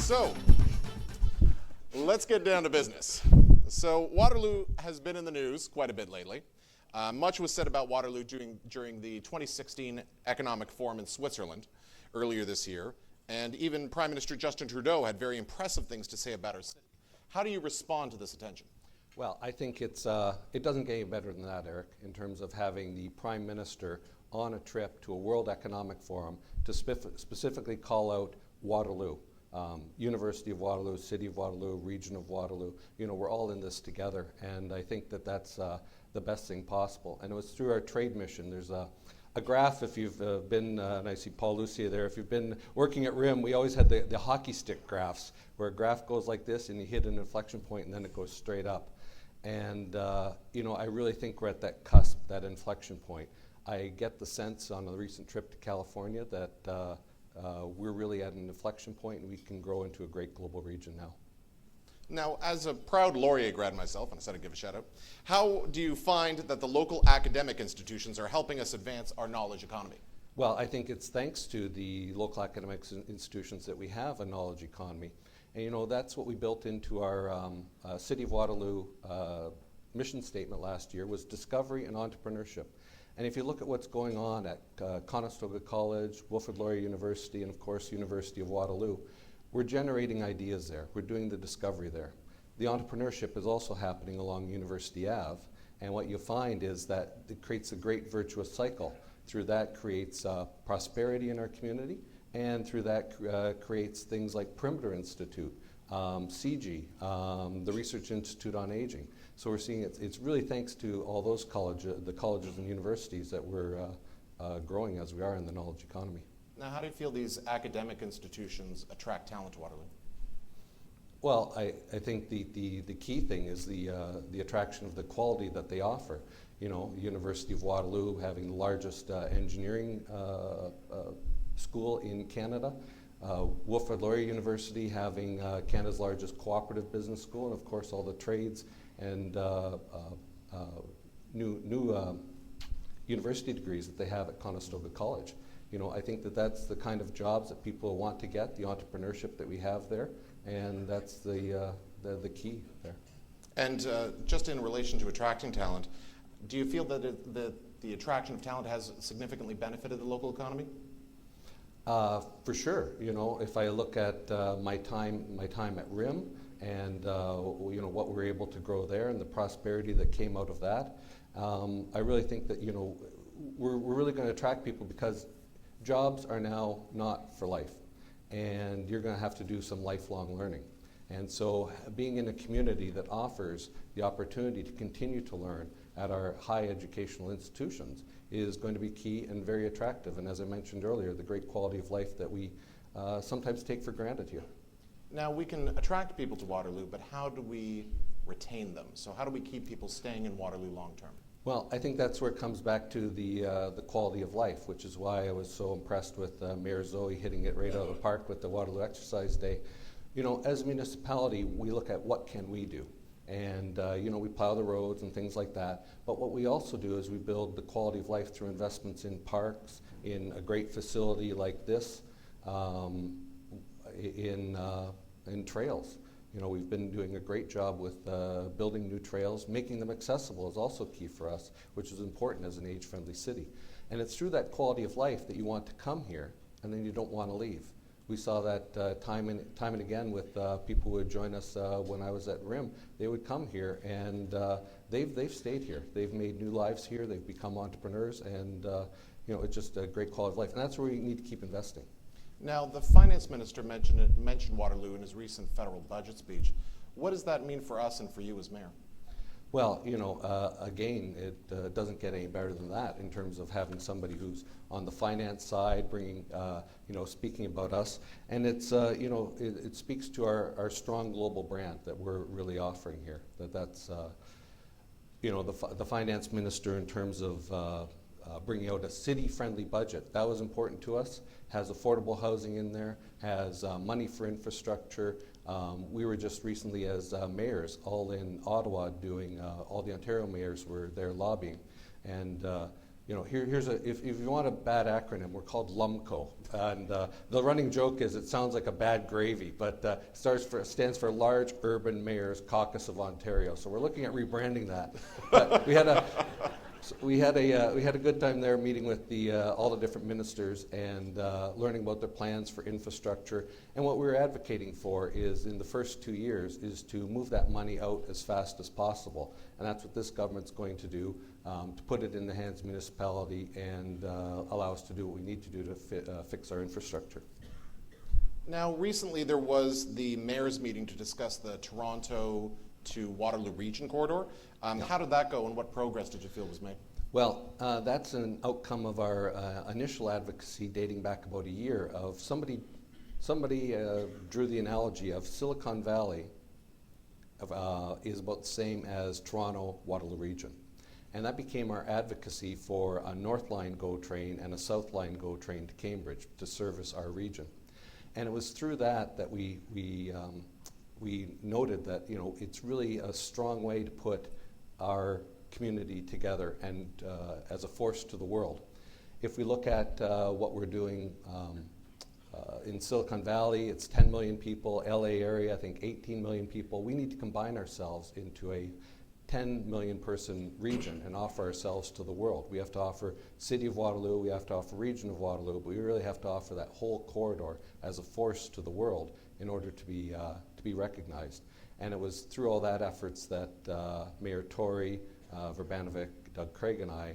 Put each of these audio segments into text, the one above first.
So, let's get down to business. So, Waterloo has been in the news quite a bit lately. Much was said about Waterloo during the 2016 Economic Forum in Switzerland earlier this year, and even Prime Minister Justin Trudeau had very impressive things to say about our city. How do you respond to this attention? Well, I think it doesn't get any better than that, Eric, in terms of having the Prime Minister on a trip to a World Economic Forum to specifically call out Waterloo. University of Waterloo, City of Waterloo, Region of Waterloo, we're all in this together, and I think that that's the best thing possible. And it was through our trade mission. There's a graph, if you've been, and I see Paul Lucia there, if you've been working at RIM, we always had the hockey stick graphs, where a graph goes like this and you hit an inflection point and then it goes straight up. And I really think we're at that cusp, that inflection point. I get the sense on a recent trip to California that we're really at an inflection point and we can grow into a great global region now. Now, as a proud Laurier grad myself, and I said I'd give a shout out, how do you find that the local academic institutions are helping us advance our knowledge economy? Well, I think it's thanks to the local academic institutions that we have a knowledge economy. And that's what we built into our City of Waterloo mission statement last year, was discovery and entrepreneurship. And if you look at what's going on at Conestoga College, Wilfrid Laurier University, and of course University of Waterloo, we're generating ideas there. We're doing the discovery there. The entrepreneurship is also happening along University Ave, and what you find is that it creates a great virtuous cycle. Through that creates prosperity in our community, and through that creates things like Perimeter Institute, CG, the Research Institute on Aging. So we're seeing it's really thanks to all those the colleges and universities that we're growing as we are in the knowledge economy. Now, how do you feel these academic institutions attract talent to Waterloo? Well, I think the key thing is the attraction of the quality that they offer. University of Waterloo having the largest engineering school in Canada, Wilfrid Laurier University having Canada's largest cooperative business school, and of course all the trades and new university degrees that they have at Conestoga College. I think that's the kind of jobs that people want to get, the entrepreneurship that we have there, and that's the key there. And just in relation to attracting talent, do you feel that the attraction of talent has significantly benefited the local economy? For sure. If I look at my time at RIM and what we were able to grow there and the prosperity that came out of that, I really think that we're really going to attract people because jobs are now not for life, and you're going to have to do some lifelong learning. And so being in a community that offers the opportunity to continue to learn at our high educational institutions is going to be key and very attractive. And as I mentioned earlier, the great quality of life that we sometimes take for granted here. Now, we can attract people to Waterloo, but how do we retain them? So how do we keep people staying in Waterloo long term? Well, I think that's where it comes back to the quality of life, which is why I was so impressed with Mayor Zoe hitting it right out of the park with the Waterloo Exercise Day. As a municipality, we look at what can we do. And we plow the roads and things like that. But what we also do is we build the quality of life through investments in parks, in a great facility like this, in trails. We've been doing a great job with building new trails. Making them accessible is also key for us, which is important as an age-friendly city. And it's through that quality of life that you want to come here, and then you don't want to leave. We saw that time and again with people who would join us when I was at RIM. They would come here, and they've stayed here. They've made new lives here. They've become entrepreneurs, and it's just a great quality of life. And that's where we need to keep investing. Now, the finance minister mentioned Waterloo in his recent federal budget speech. What does that mean for us and for you as mayor? Well, again, it doesn't get any better than that in terms of having somebody who's on the finance side, bringing, speaking about us, and it's, it speaks to our strong global brand that we're really offering here. That's, the finance minister in terms of bringing out a city-friendly budget. That was important to us. Has affordable housing in there, has money for infrastructure. We were just recently as mayors all in Ottawa doing, all the Ontario mayors were there lobbying. And if you want a bad acronym, we're called LUMCO. And the running joke is it sounds like a bad gravy, but stands for Large Urban Mayors Caucus of Ontario. So we're looking at rebranding that. But we had a good time there meeting with all the different ministers and learning about their plans for infrastructure. And what we're advocating for is in the first 2 years is to move that money out as fast as possible. And that's what this government's going to do, to put it in the hands of municipality and allow us to do what we need to do to fix our infrastructure. Now, recently there was the mayor's meeting to discuss the Toronto to Waterloo Region corridor. How did that go, and what progress did you feel was made? Well, that's an outcome of our initial advocacy dating back about a year. Of somebody drew the analogy of Silicon Valley is about the same as Toronto Waterloo Region. And that became our advocacy for a North Line GO train and a South Line GO train to Cambridge to service our region. And it was through that we noted that it's really a strong way to put our community together and as a force to the world. If we look at what we're doing in Silicon Valley, it's 10 million people. LA area, I think 18 million people. We need to combine ourselves into a 10 million person region and offer ourselves to the world. We have to offer City of Waterloo, we have to offer Region of Waterloo, but we really have to offer that whole corridor as a force to the world in order to be recognized. And it was through all that efforts that Mayor Tory, Verbanovic, Doug Craig and I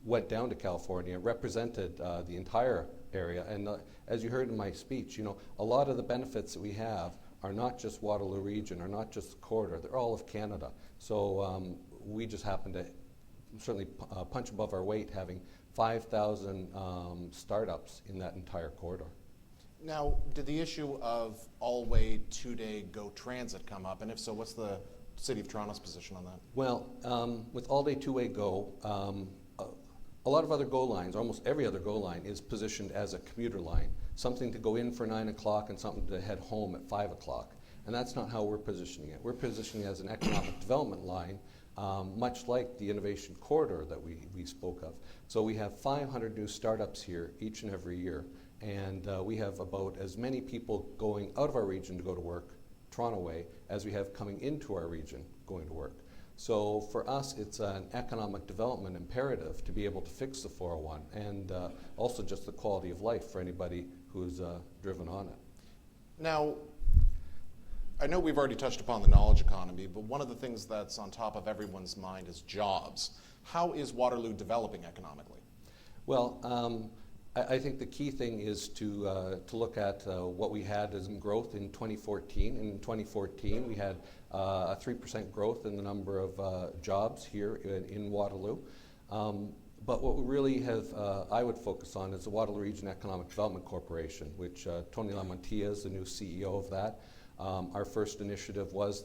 went down to California, represented the entire area, and as you heard in my speech, a lot of the benefits that we have are not just Waterloo Region, are not just the corridor, they're all of Canada. So we just happen to certainly punch above our weight, having 5,000 startups in that entire corridor. Now, did the issue of all-way 2-day GO transit come up? And if so, what's the City of Toronto's position on that? Well, with all-day 2-way GO, a lot of other GO lines, almost every other GO line is positioned as a commuter line, something to go in for 9 o'clock and something to head home at 5 o'clock. And that's not how we're positioning it. We're positioning it as an economic development line, much like the innovation corridor that we spoke of. So we have 500 new startups here each and every year. And we have about as many people going out of our region to go to work, Toronto way, as we have coming into our region going to work. So for us, it's an economic development imperative to be able to fix the 401 and also just the quality of life for anybody who's driven on it. Now, I know we've already touched upon the knowledge economy, but one of the things that's on top of everyone's mind is jobs. How is Waterloo developing economically? Well, I think the key thing is to look at what we had as in growth in 2014. In 2014, we had a 3% growth in the number of jobs here in Waterloo. But what we really have, I would focus on, is the Waterloo Region Economic Development Corporation, which Tony Lamontia is the new CEO of that. Our first initiative was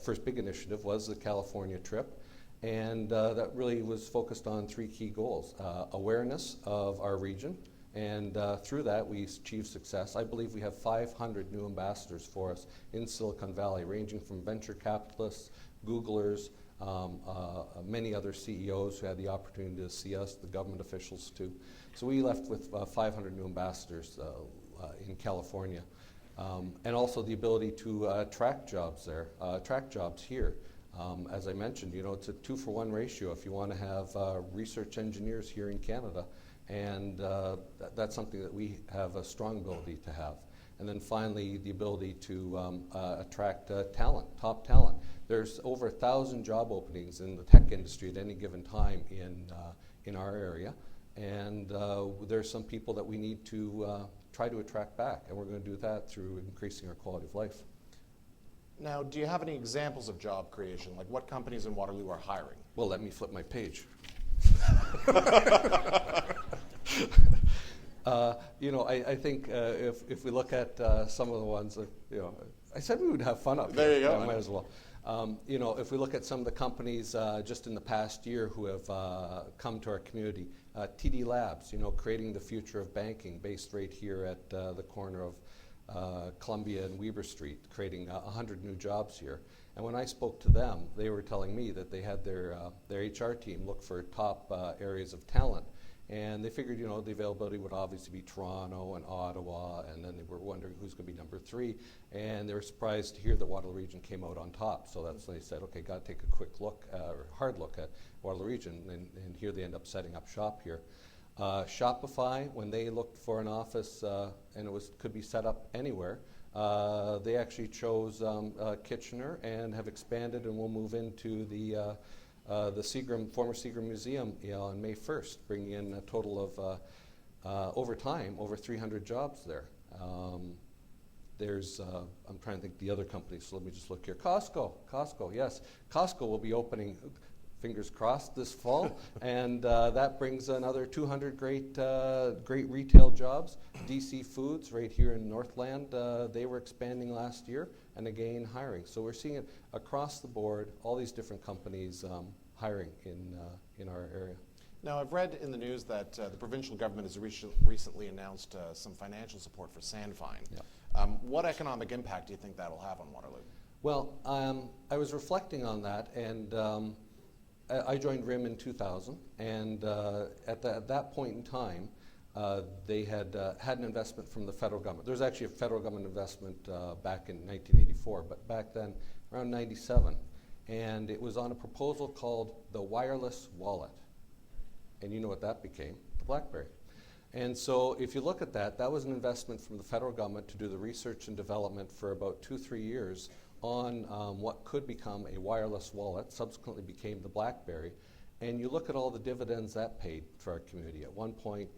first big initiative was the California trip. And that really was focused on 3 key goals. Awareness of our region, and through that we achieved success. I believe we have 500 new ambassadors for us in Silicon Valley, ranging from venture capitalists, Googlers, many other CEOs who had the opportunity to see us, the government officials too. So we left with 500 new ambassadors in California. And also the ability to attract jobs there, attract jobs here. As I mentioned, it's a 2-for-1 ratio if you want to have research engineers here in Canada, and that's something that we have a strong ability to have. And then finally, the ability to attract talent, top talent. There's over 1,000 job openings in the tech industry at any given time in our area, and there's some people that we need to try to attract back, and we're going to do that through increasing our quality of life. Now, do you have any examples of job creation? Like what companies in Waterloo are hiring? Well, let me flip my page. I think if we look at some of the ones that, I said we would have fun up there here. You go. I might as well. If we look at some of the companies just in the past year who have come to our community, TD Labs, creating the future of banking based right here at the corner of Columbia and Weber Street, creating 100 new jobs here. And when I spoke to them, they were telling me that they had their HR team look for top areas of talent. And they figured, the availability would obviously be Toronto and Ottawa, and then they were wondering who's going to be number 3. And they were surprised to hear that Waterloo Region came out on top. So that's when they said, okay, got to take a quick look, or hard look at Waterloo Region, and here they end up setting up shop here. Shopify, when they looked for an office, and it could be set up anywhere, they actually chose Kitchener and have expanded and will move into the former Seagram Museum on May 1st, bringing in a total of, over time, over 300 jobs there. There's, I'm trying to think the other companies, so let me just look here. Costco, yes. Costco will be opening, fingers crossed, this fall, and that brings another 200 great retail jobs. DC Foods, right here in Northland, they were expanding last year, and again hiring. So we're seeing it across the board, all these different companies hiring in our area. Now, I've read in the news that the provincial government has recently announced some financial support for Sandvine. Yeah. What economic impact do you think that'll have on Waterloo? Well, I was reflecting on that, and I joined RIM in 2000, and at that point in time, they had an investment from the federal government. There was actually a federal government investment back in 1984, but back then, around 97, and it was on a proposal called the wireless wallet. And you know what that became? The BlackBerry. And so if you look at that, that was an investment from the federal government to do the research and development for about 2-3 years on what could become a wireless wallet, subsequently became the BlackBerry. And you look at all the dividends that paid for our community. At one point,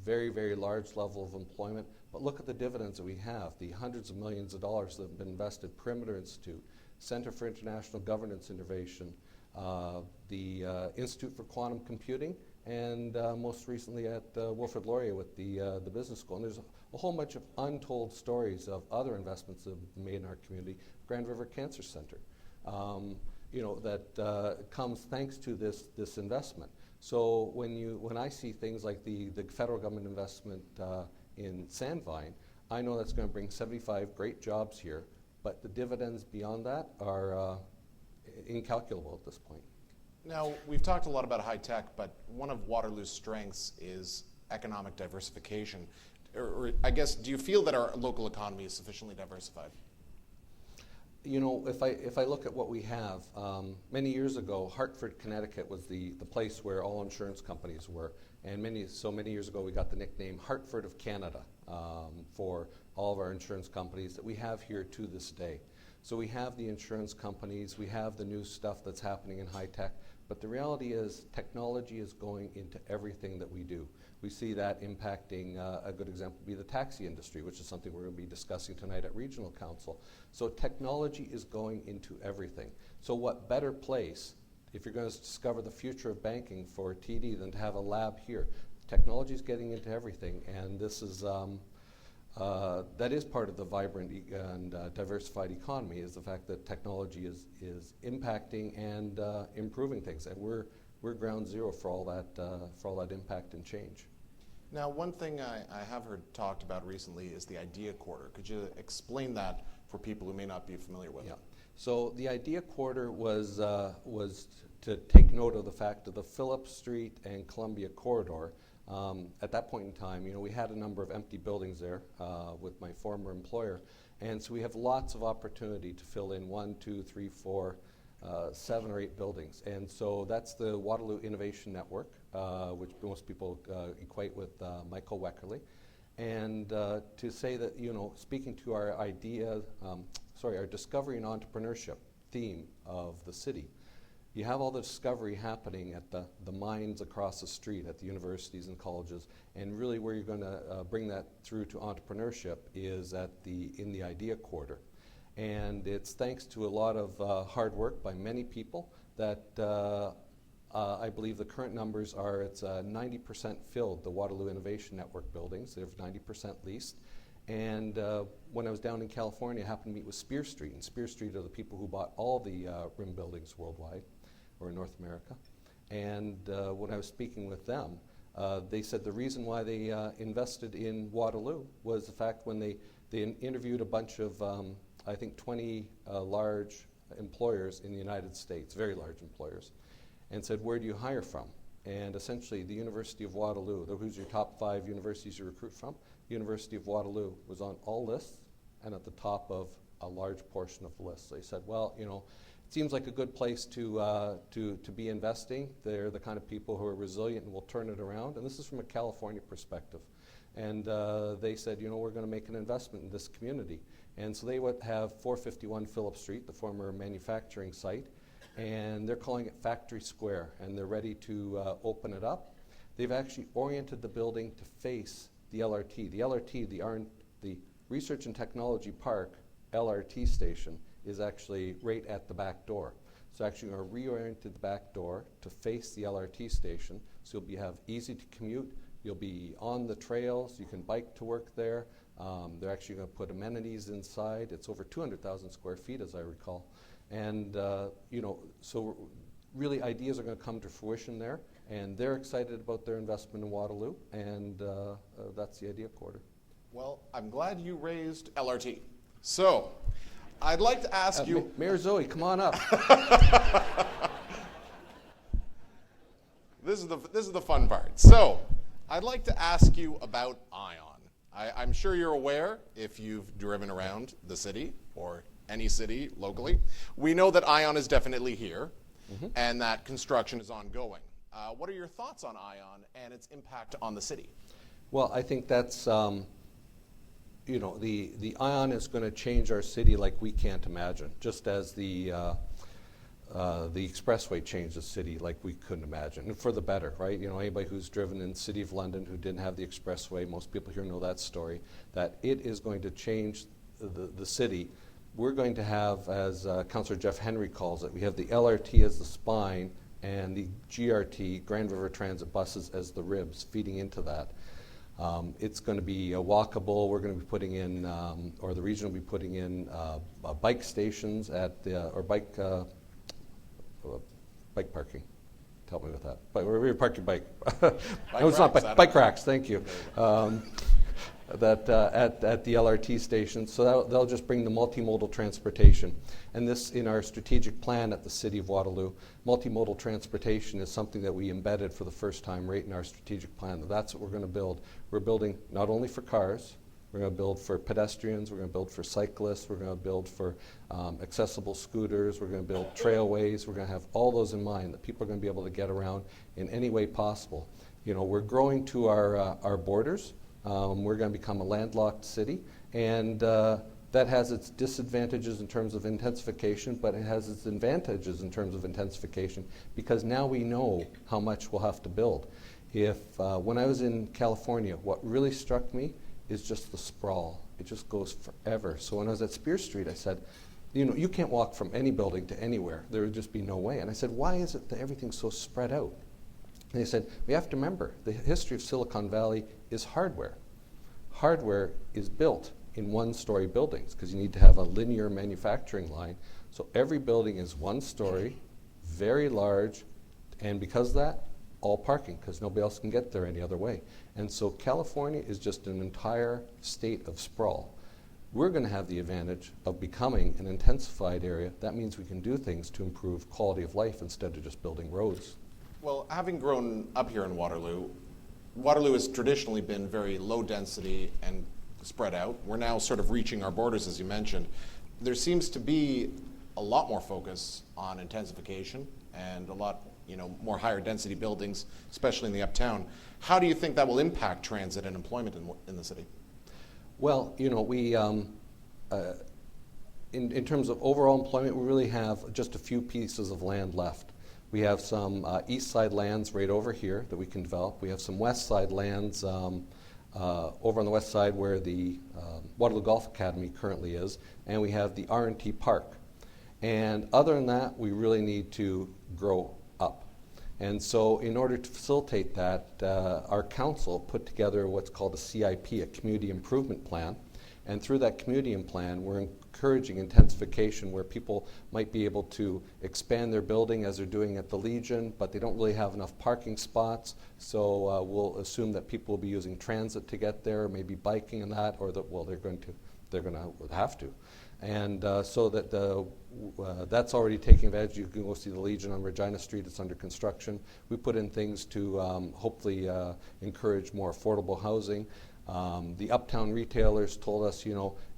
very, very large level of employment, but look at the dividends that we have, the hundreds of millions of dollars that have been invested, Perimeter Institute, Center for International Governance Innovation, the Institute for Quantum Computing, and most recently at Wilfrid Laurier with the business school. And there's a whole bunch of untold stories of other investments that have been made in our community. Grand River Cancer Center, that comes thanks to this investment. So when I see things like the federal government investment in Sandvine, I know that's going to bring 75 great jobs here, but the dividends beyond that are incalculable at this point. Now, we've talked a lot about high tech, but one of Waterloo's strengths is economic diversification. Or I guess, do you feel that our local economy is sufficiently diversified? If I look at what we have, many years ago, Hartford, Connecticut was the place where all insurance companies were. And many years ago, we got the nickname Hartford of Canada for all of our insurance companies that we have here to this day. So we have the insurance companies, we have the new stuff that's happening in high tech, but the reality is technology is going into everything that we do. We see that impacting, a good example would be the taxi industry, which is something we're going to be discussing tonight at Regional Council. So technology is going into everything. So what better place, if you're going to discover the future of banking for TD, than to have a lab here? Technology is getting into everything, and this is that is part of the vibrant and diversified economy, is the fact that technology is impacting and improving things, and we're ground zero for all that impact and change. Now, one thing I have heard talked about recently is the Idea Quarter. Could you explain that for people who may not be familiar with it? So the Idea Quarter was to take note of the fact of the Phillip Street and Columbia corridor. At that point in time, we had a number of empty buildings there with my former employer, and so we have lots of opportunity to fill in 1, 2, 3, 4, 7 or 8 buildings. And so that's the Waterloo Innovation Network, which most people equate with Michael Weckerly. And to say that, speaking to our our discovery and entrepreneurship theme of the city, you have all the discovery happening at the mines across the street, at the universities and colleges, and really where you're going to bring that through to entrepreneurship is in the Idea Quarter. And it's thanks to a lot of hard work by many people that I believe the current numbers are it's 90% filled, the Waterloo Innovation Network buildings. They're 90% leased. And when I was down in California, I happened to meet with Spear Street. And Spear Street are the people who bought all the RIM buildings worldwide, or in North America. And when I was speaking with them, They said the reason why they invested in Waterloo was the fact when they interviewed a bunch of, I think 20 large employers in the United States, very large employers, and said, where do you hire from? And essentially the University of Waterloo, who's your top 5 universities you recruit from? University of Waterloo was on all lists and at the top of a large portion of the list. They said, well, you know, it seems like a good place to be investing. They're the kind of people who are resilient and will turn it around. And this is from a California perspective. And they said, you know, we're going to make an investment in this community. And so they would have 451 Phillip Street, the former manufacturing site, and they're calling it Factory Square, and they're ready to open it up. They've actually oriented the building to face the LRT. The LRT, the Research and Technology Park LRT station, is actually right at the back door. So actually we're reoriented the back door to face the LRT station, so you'll have easy to commute, you'll be on the trails, you can bike to work there. They're actually going to put amenities inside. It's over 200,000 square feet, as I recall. And, you know, so really ideas are going to come to fruition there, and they're excited about their investment in Waterloo, and that's the idea quarter. Well, I'm glad you raised LRT. So, I'd like to ask you... Mayor Zoe, come on up. This is the fun part. So, I'd like to ask you about ION. I'm sure you're aware, if you've driven around the city or any city locally, we know that ION is definitely here, and that construction is ongoing. What are your thoughts on ION and its impact on the city? Well, I think that's, you know, the ION is going to change our city like we can't imagine, just as the expressway changed the city like we couldn't imagine, and for the better, right? You know, anybody who's driven in the City of London who didn't have the expressway, most people here know that story, that it is going to change the city. We're going to have, as Councillor Jeff Henry calls it, we have the LRT as the spine and the GRT, Grand River Transit buses, as the ribs feeding into that. It's going to be walkable. We're going to be putting in, or the region will be putting in bike stations at the, or bike parking. Help me with that. But where you park your bike. No, it's not bike racks. Thank you. At the LRT station. So they'll just bring the multimodal transportation. And this, in our strategic plan at the City of Waterloo, multimodal transportation is something that we embedded for the first time right in our strategic plan. That's what we're going to build. We're building not only for cars, we're going to build for pedestrians, we're going to build for cyclists, we're going to build for accessible scooters, we're going to build trailways, we're going to have all those in mind, that people are going to be able to get around in any way possible. You know, we're growing to our borders. We're going to become a landlocked city, and that has its disadvantages in terms of intensification, but it has its advantages in terms of intensification, because now we know how much we'll have to build. When I was in California, what really struck me is just the sprawl. It just goes forever. So when I was at Spear Street, I said, you know, you can't walk from any building to anywhere. There would just be no way. And I said, why is it that everything's so spread out? And they said, we have to remember, the history of Silicon Valley is hardware. Hardware is built in one-story buildings because you need to have a linear manufacturing line. So every building is one story, very large, and because of that, all parking, because nobody else can get there any other way. And so California is just an entire state of sprawl. We're going to have the advantage of becoming an intensified area. That means we can do things to improve quality of life instead of just building roads. Well, having grown up here in Waterloo, Waterloo has traditionally been very low density and spread out. We're now sort of reaching our borders, as you mentioned. There seems to be a lot more focus on intensification and a lot, you know, more higher density buildings, especially in the uptown. How do you think that will impact transit and employment in the city? Well, you know, we, in terms of overall employment, we really have just a few pieces of land left. We have some east side lands right over here that we can develop. We have some west side lands over on the west side where the Waterloo Golf Academy currently is, and we have the R&T Park. And other than that, we really need to grow up. And so in order to facilitate that, our council put together what's called a CIP, a Community Improvement Plan. And through that community plan, we're encouraging intensification where people might be able to expand their building as they're doing at the Legion, but they don't really have enough parking spots. So we'll assume that people will be using transit to get there, maybe biking and that, or that, well, they're going to have to. And so that that's already taking advantage. You can go see the Legion on Regina Street. It's under construction. We put in things to hopefully encourage more affordable housing. The Uptown retailers told us,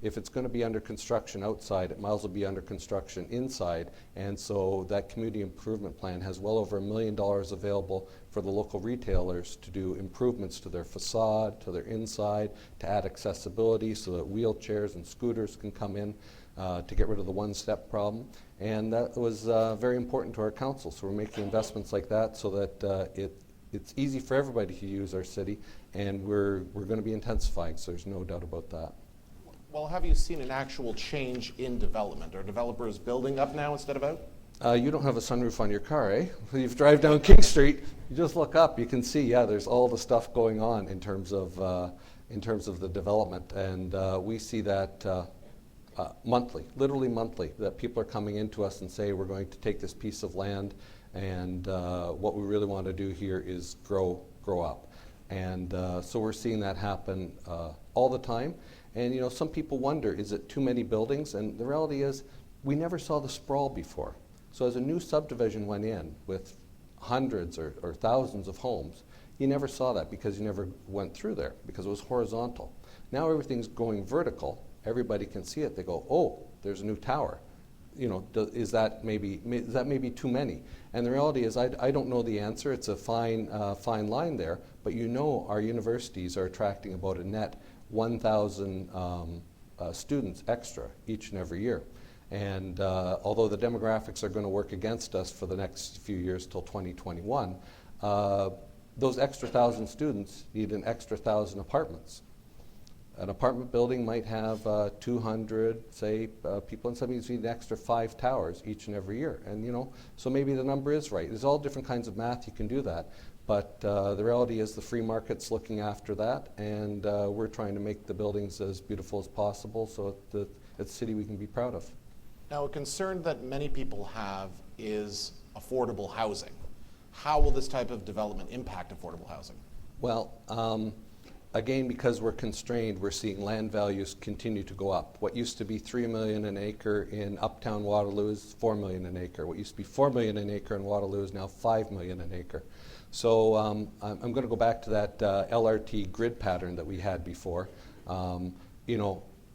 if it's going to be under construction outside, it might as well be under construction inside. And so that community improvement plan has well over $1 million available for the local retailers to do improvements to their facade, to their inside, to add accessibility so that wheelchairs and scooters can come in, to get rid of the one-step problem. And that was very important to our council. So we're making investments like that so that it's easy for everybody to use our city, and we're going to be intensifying, so there's no doubt about that. Well, have you seen an actual change in development? Are developers building up now instead of out? You don't have a sunroof on your car, eh? When you drive down King Street, you just look up, you can see, yeah, there's all the stuff going on in terms of the development, and we see that monthly, literally monthly, that people are coming into us and say, we're going to take this piece of land, and what we really want to do here is grow up. And so we're seeing that happen all the time. And some people wonder, is it too many buildings? And the reality is, we never saw the sprawl before. So as a new subdivision went in with hundreds or thousands of homes, you never saw that because you never went through there because it was horizontal. Now everything's going vertical. Everybody can see it. They go, oh, there's a new tower. Is that maybe too many? And the reality is, I don't know the answer. It's a fine line there. But our universities are attracting about a net 1,000 students extra each and every year. And although the demographics are going to work against us for the next few years till 2021, those extra 1,000 students need an extra 1,000 apartments. An apartment building might have 200, say, people, and some need an extra 5 towers each and every year. And so maybe the number is right. There's all different kinds of math you can do that. But the reality is the free market's looking after that, and we're trying to make the buildings as beautiful as possible so that it's a city we can be proud of. Now, a concern that many people have is affordable housing. How will this type of development impact affordable housing? Well, again, because we're constrained, we're seeing land values continue to go up. What used to be $3 million an acre in Uptown Waterloo is $4 million an acre. What used to be $4 million an acre in Waterloo is now $5 million an acre. So I'm going to go back to that LRT grid pattern that we had before.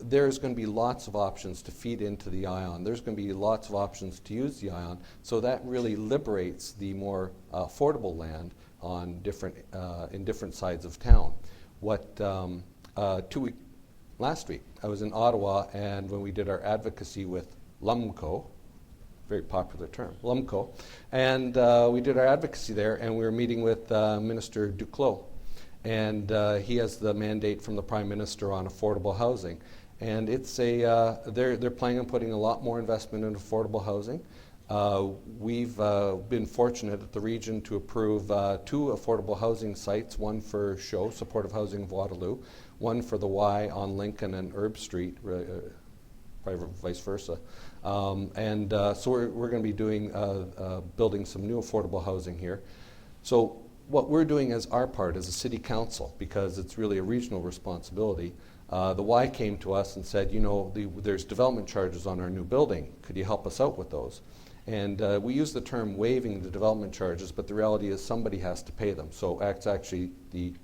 There's going to be lots of options to feed into the ION. There's going to be lots of options to use the ION. So that really liberates the more affordable land on in different sides of town. Last week, I was in Ottawa, and when we did our advocacy with LUMCO, very popular term, LUMCO, and we did our advocacy there, and we were meeting with Minister Duclos, and he has the mandate from the Prime Minister on affordable housing, and it's they're planning on putting a lot more investment in affordable housing. We've been fortunate at the region to approve 2 affordable housing sites, one for SHOW, Supportive Housing of Waterloo, one for the Y on Lincoln and Herb Street, probably vice versa. So we're going to be building some new affordable housing here. So what we're doing as our part as a city council, because it's really a regional responsibility, the Y came to us and said, there's development charges on our new building. Could you help us out with those? And we use the term waiving the development charges, but the reality is somebody has to pay them. So it's actually the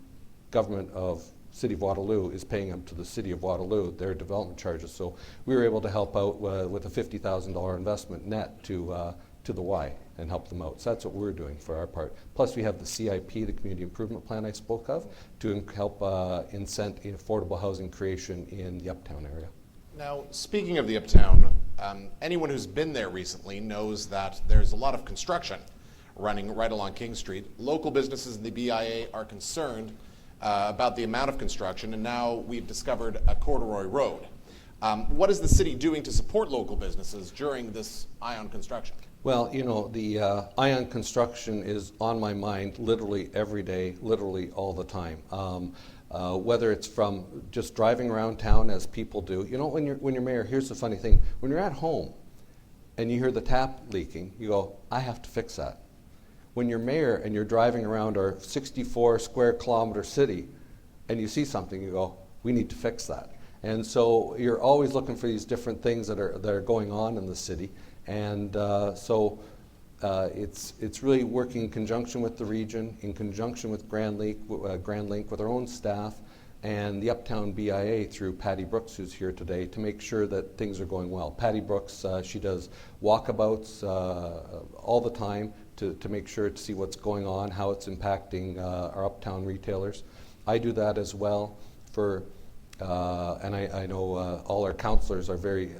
government of City of Waterloo is paying them to the City of Waterloo, their development charges. So we were able to help out with a $50,000 investment net to the Y and help them out. So that's what we're doing for our part. Plus we have the CIP, the Community Improvement Plan I spoke of, to help incent affordable housing creation in the Uptown area. Now, speaking of the Uptown, anyone who's been there recently knows that there's a lot of construction running right along King Street. Local businesses in the BIA are concerned about the amount of construction, and now we've discovered a corduroy road. What is the city doing to support local businesses during this ION construction? Well, the ION construction is on my mind literally every day, literally all the time. whether it's from just driving around town as people do. You know, when you're mayor, here's the funny thing. When you're at home and you hear the tap leaking, you go, I have to fix that. When you're mayor and you're driving around our 64 square kilometer city and you see something, you go, we need to fix that. And so you're always looking for these different things that are going on in the city. And it's really working in conjunction with the region, in conjunction with Grand Link, with our own staff, and the Uptown BIA through Patty Brooks, who's here today, to make sure that things are going well. Patty Brooks, she does walkabouts all the time to make sure to see what's going on, how it's impacting our Uptown retailers. I do that as well for. And I know all our councillors are very,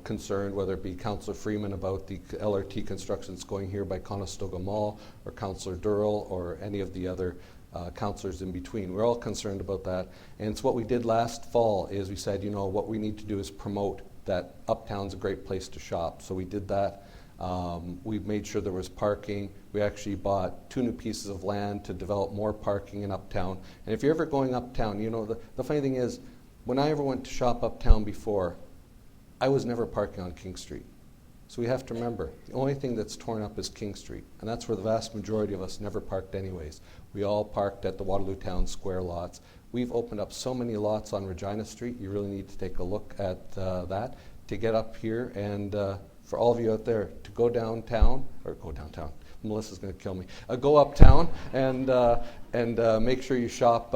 concerned, whether it be Councillor Freeman about the LRT construction that's going here by Conestoga Mall, or Councillor Durrell, or any of the other councillors in between. We're all concerned about that. And it's what we did last fall is we said, what we need to do is promote that Uptown's a great place to shop. So we did that. We made sure there was parking. We actually bought 2 new pieces of land to develop more parking in Uptown. And if you're ever going Uptown, the funny thing is, when I ever went to shop Uptown before, I was never parking on King Street. So we have to remember, the only thing that's torn up is King Street. And that's where the vast majority of us never parked anyways. We all parked at the Waterloo Town Square lots. We've opened up so many lots on Regina Street, you really need to take a look at that to get up here. And for all of you out there, to go downtown, Melissa's going to kill me. Go uptown and make sure you shop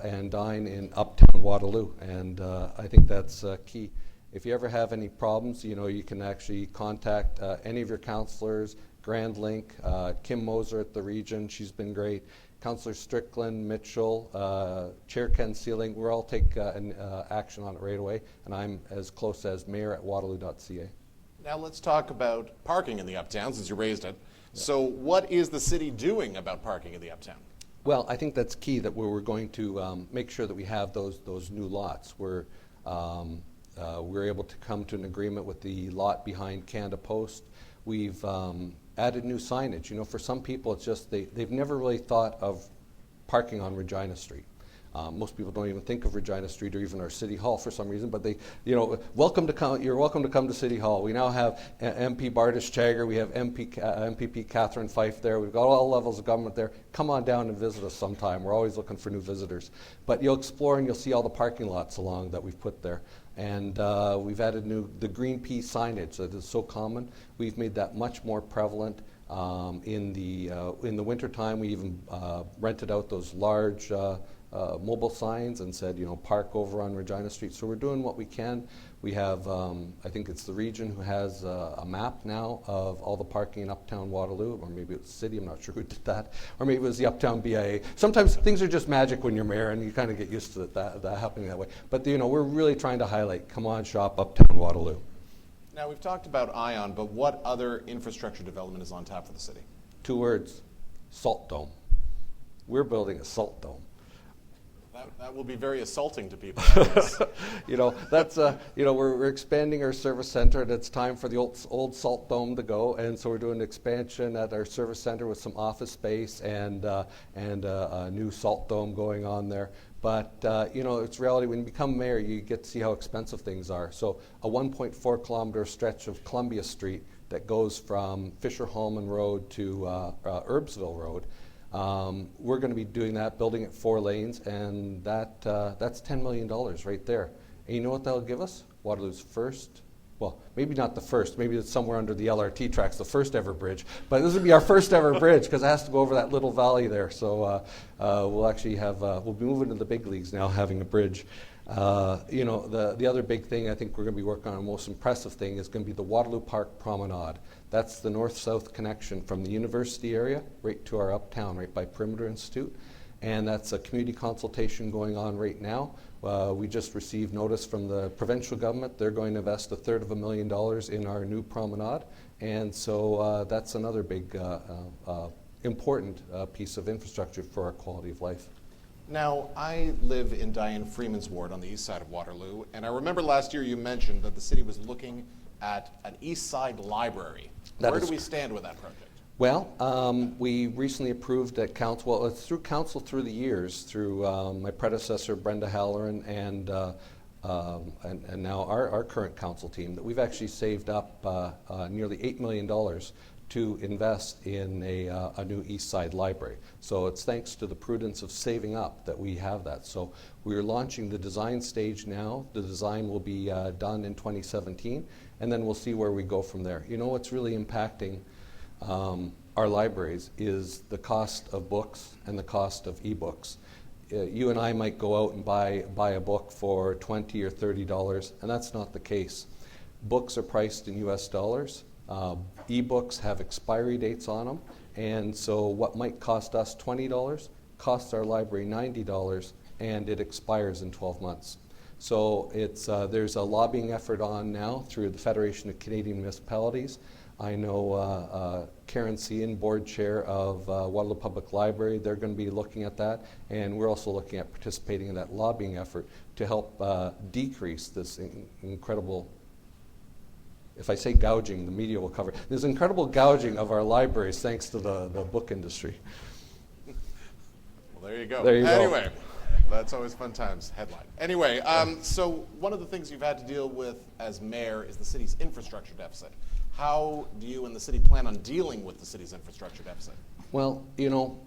and dine in Uptown Waterloo, and I think that's key. If you ever have any problems, you can actually contact any of your councillors, Grand Link, Kim Moser at the region, she's been great. Councillor Strickland, Mitchell, Chair Ken Sealing, we'll all take action on it right away, and I'm as close as mayor@waterloo.ca. Now let's talk about parking in the Uptown, since you raised it. Yeah. So what is the city doing about parking in the Uptown? Well, I think that's key, that we're going to make sure that we have those new lots. We're able to come to an agreement with the lot behind Canada Post. We've added new signage. For some people, it's just they've never really thought of parking on Regina Street. Most people don't even think of Regina Street or even our City Hall for some reason, but you're welcome to come to City Hall. We now have MP Bardish Chagger, we have MPP Catherine Fife there, we've got all levels of government there. Come on down and visit us sometime. We're always looking for new visitors. But you'll explore and you'll see all the parking lots along that we've put there. And we've added the green pea signage that is so common. We've made that much more prevalent. In the wintertime, we even rented out those large mobile signs and said, park over on Regina Street. So we're doing what we can. We have, I think it's the region who has a map now of all the parking in Uptown Waterloo, or maybe it was the city, I'm not sure who did that, or maybe it was the Uptown BIA. Sometimes things are just magic when you're mayor and you kind of get used to that happening that way. But we're really trying to highlight, come on, shop Uptown Waterloo. Now we've talked about ION, but what other infrastructure development is on tap for the city? 2 words, salt dome. We're building a salt dome. That will be very assaulting to people. That's we're expanding our service center, and it's time for the old salt dome to go. And so we're doing an expansion at our service center with some office space and a new salt dome going on there. But it's reality. When you become mayor, you get to see how expensive things are. So a 1.4 kilometer stretch of Columbia Street that goes from Fisher-Hallman Road to Erbsville Road. We're going to be doing that, building it 4 lanes, and that's $10 million right there. And you know what that'll give us? Waterloo's first, well, maybe not the first, maybe it's somewhere under the LRT tracks, the first ever bridge, but this will be our first ever bridge because it has to go over that little valley there. So we'll actually have, we'll be moving to the big leagues now, having a bridge. The other big thing I think we're going to be working on, the most impressive thing, is going to be the Waterloo Park Promenade. That's the north-south connection from the university area right to our Uptown, right by Perimeter Institute. And that's a community consultation going on right now. We just received notice from the provincial government. They're going to invest $250,000 in our new promenade. And so that's another big, important piece of infrastructure for our quality of life. Now, I live in Diane Freeman's ward on the east side of Waterloo, and I remember last year you mentioned that the city was looking at an east side library. Where do we stand with that project? Well, we recently approved at council, well, it's through council through the years, through my predecessor, Brenda Halloran, and now our current council team, that we've actually saved up nearly $8 million to invest in a new East Side library. So it's thanks to the prudence of saving up that we have that. So we're launching the design stage now. The design will be done in 2017, and then we'll see where we go from there. You know what's really impacting our libraries is the cost of books and the cost of ebooks. You and I might go out and buy a book for $20 or $30, and that's not the case. Books are priced in US dollars. Ebooks have expiry dates on them, and so what might cost us $20 costs our library $90, and it expires in 12 months. So there's a lobbying effort on now through the Federation of Canadian Municipalities. I know Karen Cian, board chair of Waterloo Public Library, they're going to be looking at that, and we're also looking at participating in that lobbying effort to help decrease this incredible, if I say gouging, the media will cover. There's incredible gouging of our libraries thanks to the book industry. Well, there you go. There you go. Anyway, that's always fun times, headline. Anyway, so one of the things you've had to deal with as mayor is the city's infrastructure deficit. How do you and the city plan on dealing with the city's infrastructure deficit? Well, you know,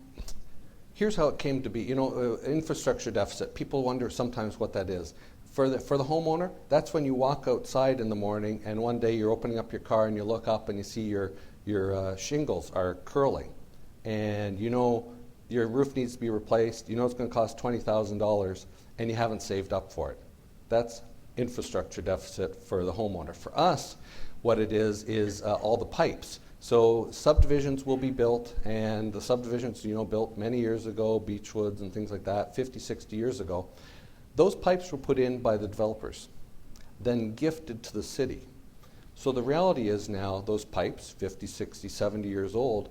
here's how it came to be. You know, infrastructure deficit, people wonder sometimes what that is. For the homeowner, that's when you walk outside in the morning and one day you're opening up your car and you look up and you see your shingles are curling, and you know your roof needs to be replaced. You know it's going to cost $20,000 and you haven't saved up for it. That's infrastructure deficit for the homeowner. For us, what it is all the pipes. So subdivisions will be built, and the subdivisions, you know, built many years ago, Beechwoods and things like that, 50, 60 years ago. Those pipes were put in by the developers, then gifted to the city. So the reality is now those pipes, 50, 60, 70 years old,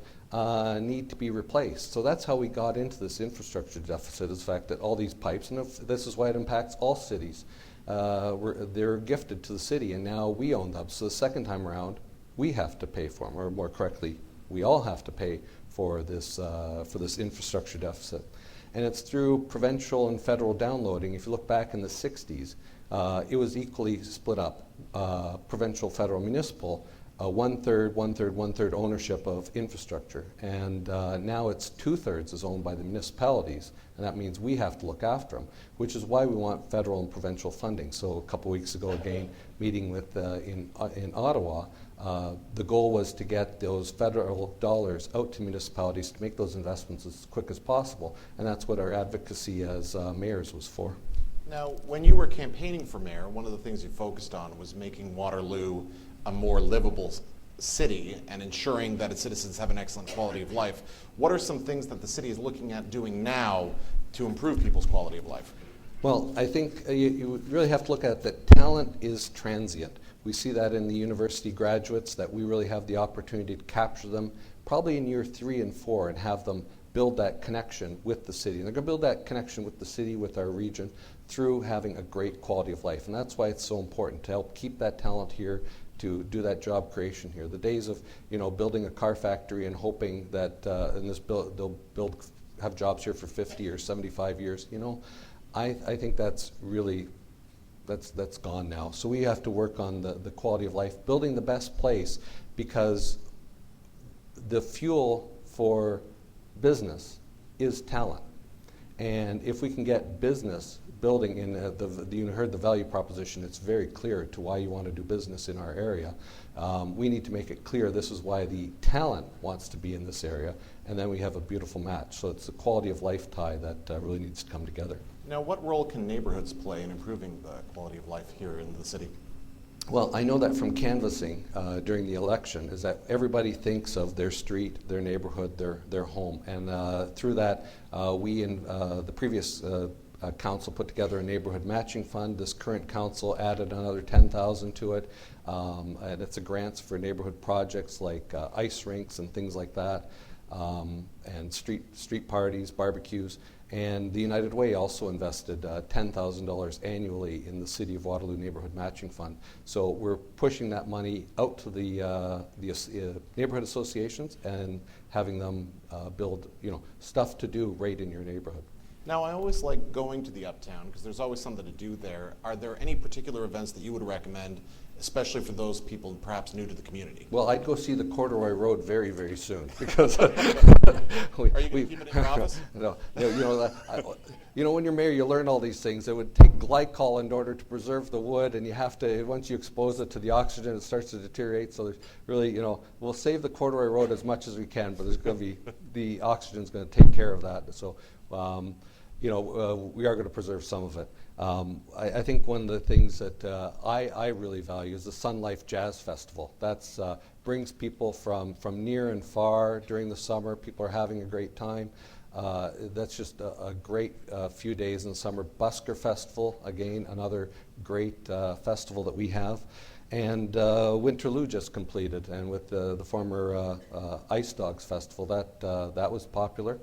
need to be replaced. So that's how we got into this infrastructure deficit, is the fact that all these pipes, and this is why it impacts all cities, they're gifted to the city, and now we own them. So the second time around, we have to pay for them, or more correctly, we all have to pay for this infrastructure deficit. And it's through provincial and federal downloading. If you look back in the 60s, it was equally split up, provincial, federal, municipal, one-third ownership of infrastructure. And now it's 2/3 is owned by the municipalities, and that means we have to look after them, which is why we want federal and provincial funding. So a couple weeks ago, again, meeting with in Ottawa, the goal was to get those federal dollars out to municipalities to make those investments as quick as possible, and that's what our advocacy as mayors was for. Now, when you were campaigning for mayor, one of the things you focused on was making Waterloo a more livable city and ensuring that its citizens have an excellent quality of life. What are some things that the city is looking at doing now to improve people's quality of life? Well, I think you really have to look at that talent is transient. We see that in the university graduates, that we really have the opportunity to capture them probably in year 3 and 4 and have them build that connection with the city. And they're going to build that connection with the city, with our region, through having a great quality of life. And that's why it's so important to help keep that talent here, to do that job creation here. The days of, you know, building a car factory and hoping that they'll have jobs here for 50 or 75 years, you know, I think that's really, that's gone now. So we have to work on the quality of life, building the best place, because the fuel for business is talent. And if we can get business building in you heard the value proposition, it's very clear to why you want to do business in our area. We need to make it clear this is why the talent wants to be in this area, and then we have a beautiful match. So it's the quality of life tie that really needs to come together. Now, what role can neighborhoods play in improving the quality of life here in the city? Well, I know that from canvassing during the election is that everybody thinks of their street, their neighborhood, their home. And through that, we in the previous council put together a neighborhood matching fund. This current council added another $10,000 to it. And it's a grants for neighborhood projects like ice rinks and things like that, and street parties, barbecues. And the United Way also invested $10,000 annually in the City of Waterloo Neighborhood Matching Fund. So we're pushing that money out to the neighborhood associations and having them build, stuff to do right in your neighborhood. Now, I always like going to the Uptown because there's always something to do there. Are there any particular events that you would recommend, especially for those people perhaps new to the community? Well, I'd go see the Corduroy Road very, very soon because Are you going to keep it in your office? No, when you're mayor, you learn all these things. It would take glycol in order to preserve the wood, and you have to, once you expose it to the oxygen, it starts to deteriorate. So there's really, we'll save the Corduroy Road as much as we can, but there's going to be, the oxygen's going to take care of that. So, we are going to preserve some of it. I think one of the things that I really value is the Sun Life Jazz Festival. That's brings people from near and far during the summer. People are having a great time. That's just a great few days in the summer. Busker Festival, again, another great festival that we have. And Waterloo just completed, and with the former Ice Dogs Festival, that was popular.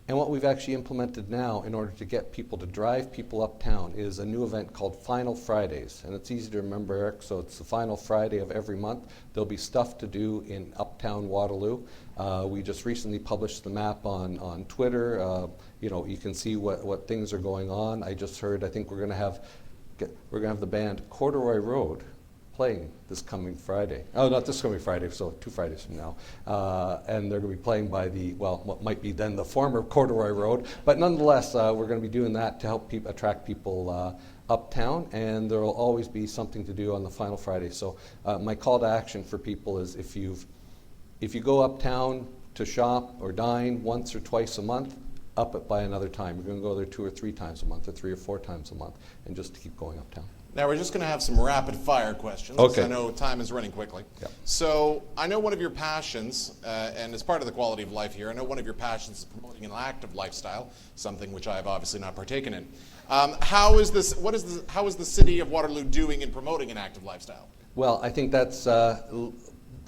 And what we've actually implemented now in order to get people to drive people uptown is a new event called Final Fridays. And it's easy to remember, Eric, so it's the final Friday of every month. There'll be stuff to do in Uptown Waterloo. We just recently published the map on Twitter. You can see what things are going on. I just heard, I think we're going to have the band Corduroy Road playing this coming Friday. Oh, not this coming Friday, so 2 Fridays from now. And they're going to be playing by what might be then the former Corduroy Road. But nonetheless, we're going to be doing that to help attract people uptown, and there will always be something to do on the final Friday. So my call to action for people is if you go uptown to shop or dine once or twice a month, up it by another time. You're going to go there 2 or 3 times a month, or 3 or 4 times a month, and just to keep going uptown. Now, we're just going to have some rapid fire questions. Okay. I know time is running quickly. Yep. So I know one of your passions, and as part of the quality of life here, I know one of your passions is promoting an active lifestyle, something which I have obviously not partaken in. How is the city of Waterloo doing in promoting an active lifestyle? Well, I think that's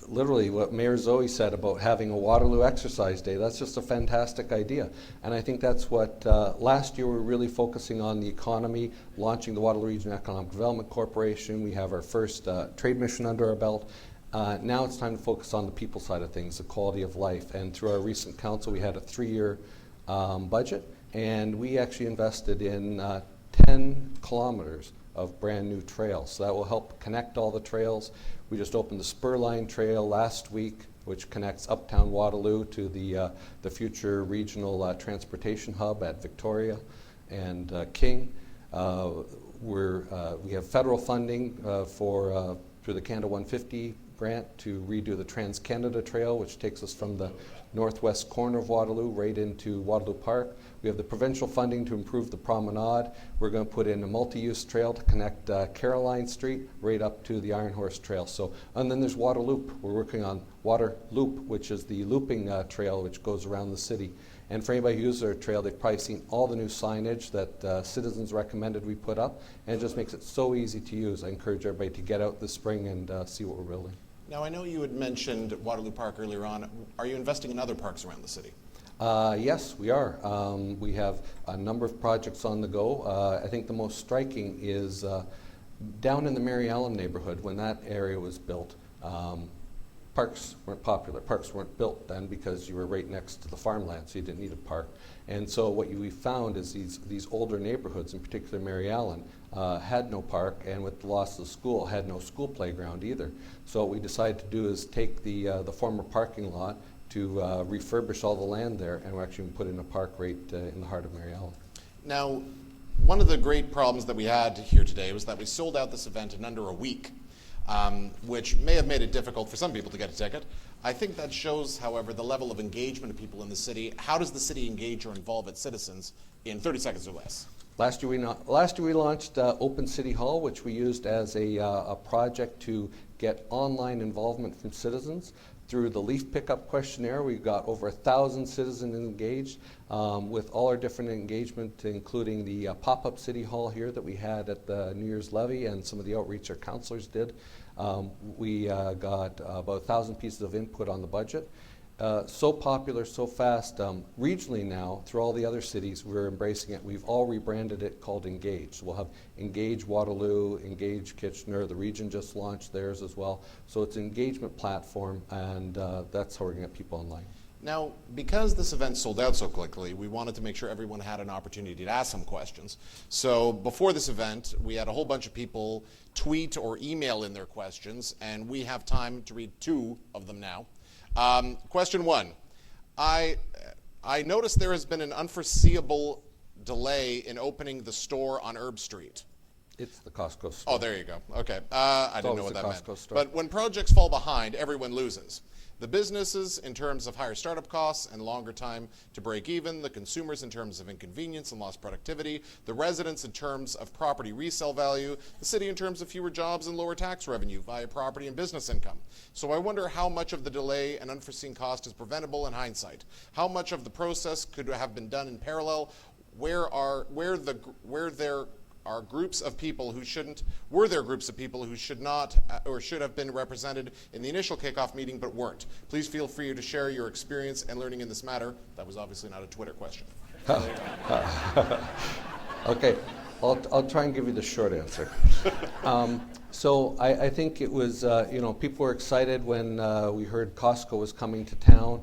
literally what Mayor Zoe said about having a Waterloo Exercise Day. That's just a fantastic idea. And I think that's what, last year we were really focusing on the economy, launching the Waterloo Region Economic Development Corporation. We have our first trade mission under our belt. Now it's time to focus on the people side of things, the quality of life. And through our recent council, we had a 3-year budget, and we actually invested in 10 kilometers of brand new trails. So that will help connect all the trails. We just opened the Spurline Trail last week, which connects Uptown Waterloo to the future regional transportation hub at Victoria and King. We have federal funding through the Canada 150 grant to redo the Trans-Canada Trail, which takes us from the northwest corner of Waterloo right into Waterloo Park. We have the provincial funding to improve the promenade. We're going to put in a multi-use trail to connect Caroline Street right up to the Iron Horse Trail. And then there's Waterloop. We're working on Waterloop, which is the looping trail which goes around the city. And for anybody who uses our trail, they've probably seen all the new signage that citizens recommended we put up, and it just makes it so easy to use. I encourage everybody to get out this spring and see what we're building. Now, I know you had mentioned Waterloo Park earlier on. Are you investing in other parks around the city? Yes, we are. We have a number of projects on the go. I think the most striking is down in the Mary Allen neighborhood. When that area was built, parks weren't popular. Parks weren't built then because you were right next to the farmland, so you didn't need a park. And so what we found is these older neighborhoods, in particular Mary Allen, had no park, and with the loss of the school, had no school playground either. So what we decided to do is take the former parking lot to refurbish all the land there, and we're actually going to put in a park right in the heart of Mary Allen. Now, one of the great problems that we had here today was that we sold out this event in under a week, which may have made it difficult for some people to get a ticket. I think that shows, however, the level of engagement of people in the city. How does the city engage or involve its citizens in 30 seconds or less? Last year we launched Open City Hall, which we used as a project to get online involvement from citizens. Through the leaf pickup questionnaire, we got over 1,000 citizens engaged with all our different engagement, including the pop-up City Hall here that we had at the New Year's Levee and some of the outreach our councillors did. We got about 1,000 pieces of input on the budget. so popular so fast. Regionally now, through all the other cities, we're embracing it. We've all rebranded it called Engage. So we'll have Engage Waterloo, Engage Kitchener. The region just launched theirs as well. So it's an engagement platform, and that's how we're going to get people online. Now, because this event sold out so quickly, we wanted to make sure everyone had an opportunity to ask some questions. So before this event, we had a whole bunch of people tweet or email in their questions, and we have time to read 2 of them now. Question 1. I noticed there has been an unforeseeable delay in opening the store on Herb Street. It's the Costco store. Oh, there you go. Okay. I didn't know what that meant. Costco store. But when projects fall behind, everyone loses. The businesses in terms of higher startup costs and longer time to break even, the consumers in terms of inconvenience and lost productivity, the residents in terms of property resale value, the city in terms of fewer jobs and lower tax revenue via property and business income. So I wonder how much of the delay and unforeseen cost is preventable in hindsight. How much of the process could have been done in parallel? Were there groups of people who should not or should have been represented in the initial kickoff meeting but weren't? Please feel free to share your experience and learning in this matter. That was obviously not a Twitter question. Okay, I'll try and give you the short answer. So I think it was, people were excited when we heard Costco was coming to town,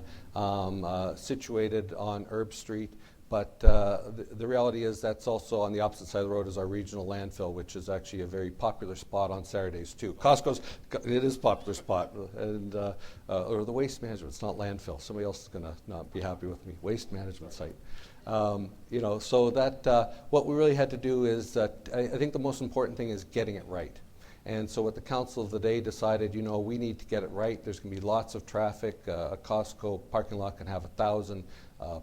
situated on Herb Street. But the reality is that's also on the opposite side of the road is our regional landfill, which is actually a very popular spot on Saturdays too. It is a popular spot, and or the waste management. It's not landfill. Somebody else is going to not be happy with me. Waste management site. So that what we really had to do is that I think the most important thing is getting it right. And so what the council of the day decided, we need to get it right. There's going to be lots of traffic. A Costco parking lot can have 1,000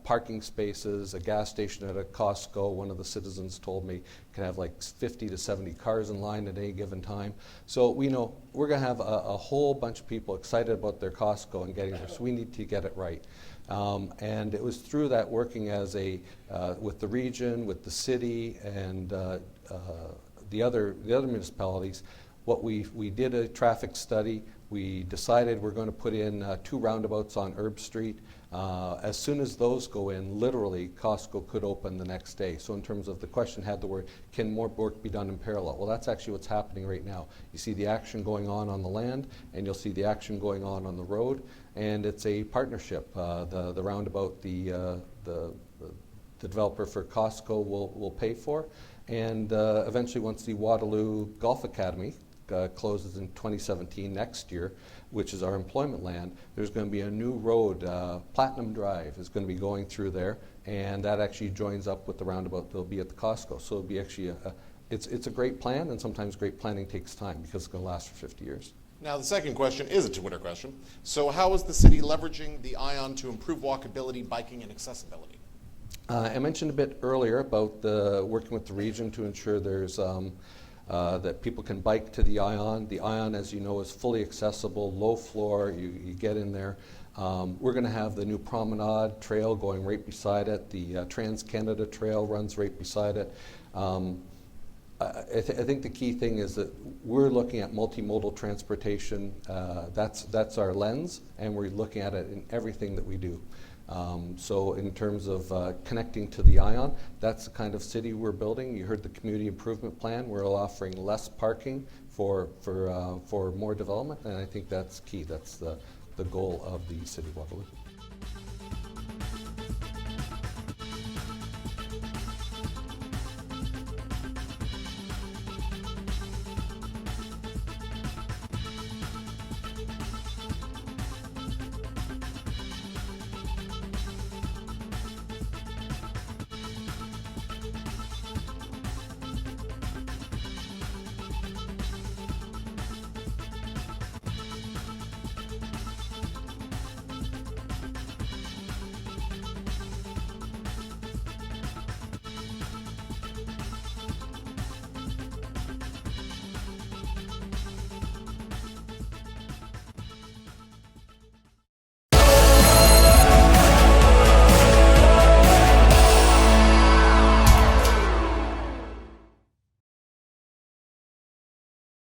parking spaces. A gas station at a Costco, one of the citizens told me, can have like 50 to 70 cars in line at any given time. So we know we're going to have a whole bunch of people excited about their Costco and getting there. So we need to get it right. And it was through that working as with the region, with the city, and the other municipalities. What we did a traffic study. We decided we're going to put in 2 roundabouts on Herb Street. As soon as those go in, literally, Costco could open the next day. So in terms of the question had the word, can more work be done in parallel? Well, that's actually what's happening right now. You see the action going on the land, and you'll see the action going on the road, and it's a partnership. The roundabout, the developer for Costco will pay for, and eventually once the Waterloo Golf Academy closes in 2017 next year, which is our employment land, there's going to be a new road, Platinum Drive is going to be going through there, and that actually joins up with the roundabout that'll be at the Costco. So it'll be actually it's a great plan, and sometimes great planning takes time because it's going to last for 50 years. Now, the second question is a Twitter question. So how is the city leveraging the ION to improve walkability, biking, and accessibility? I mentioned a bit earlier about working with the region to ensure there's that people can bike to the ION. The ION, as you know, is fully accessible, low floor, you get in there. We're going to have the new promenade trail going right beside it. The Trans-Canada Trail runs right beside it. I think the key thing is that we're looking at multimodal transportation. That's our lens, and we're looking at it in everything that we do. So in terms of connecting to the ION, that's the kind of city we're building. You heard the community improvement plan. We're offering less parking for more development, and I think that's key. That's the goal of the City of Waterloo.